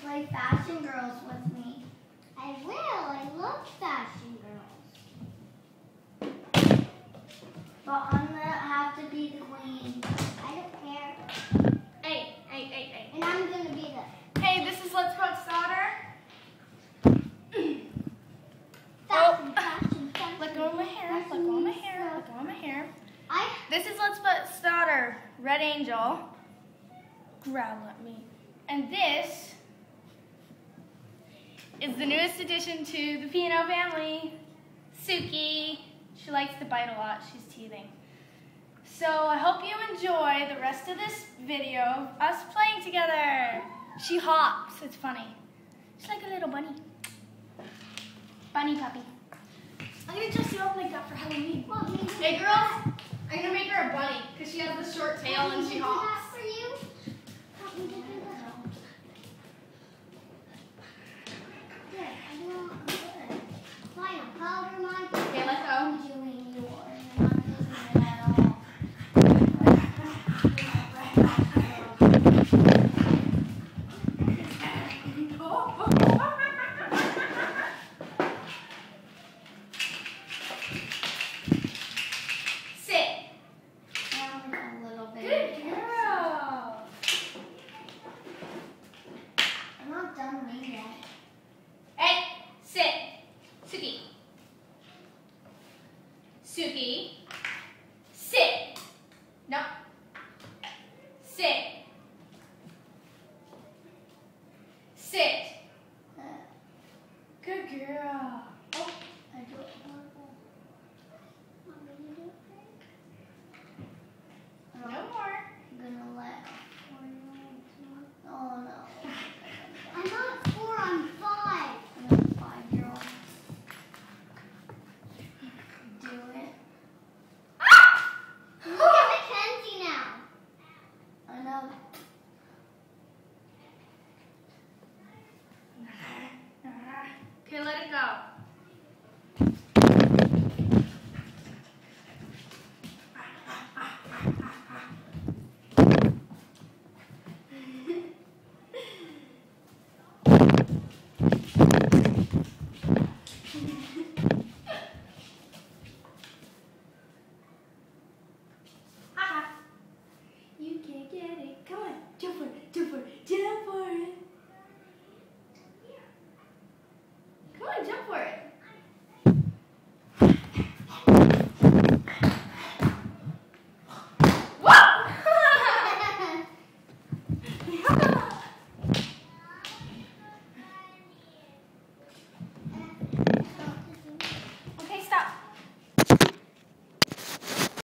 play Fashion Girls with me. I will. I love Fashion Girls. But I'm gonna have to be the queen. I don't care. Hey. And I'm gonna be the Hey, this is Let's Put Solder. fashion. Let go of my hair. Let go of my hair. Let go of my hair. This is Let's Put Starter, Red Angel. Growl at me. And this is the newest addition to the P&O family, Suki. She likes to bite a lot. She's teething. So I hope you enjoy the rest of this video of us playing together. She hops. It's funny. She's like a little bunny. Bunny puppy. I'm going to dress you up like that for Halloween. Hey girls, I'm going to make her a bunny because she has the short tail and she hops. For you? Help me to do that. Good. I want good. Fine, I'll powder my Okay, let go. I'm doing yours. I'm not doing it at all. Sit. Now a little bit. Good girl. I'm not done with yet. Hey, sit. Suki. Suki. Sit. No. Sit. Sit. Good girl. Oh, I do it horrible. Want me to do it? No more. I'm gonna let. Oh no. I'm not 4, I'm 5. I'm a 5-year-old. Do it. Look at Mackenzie now. I know. Okay, let it go.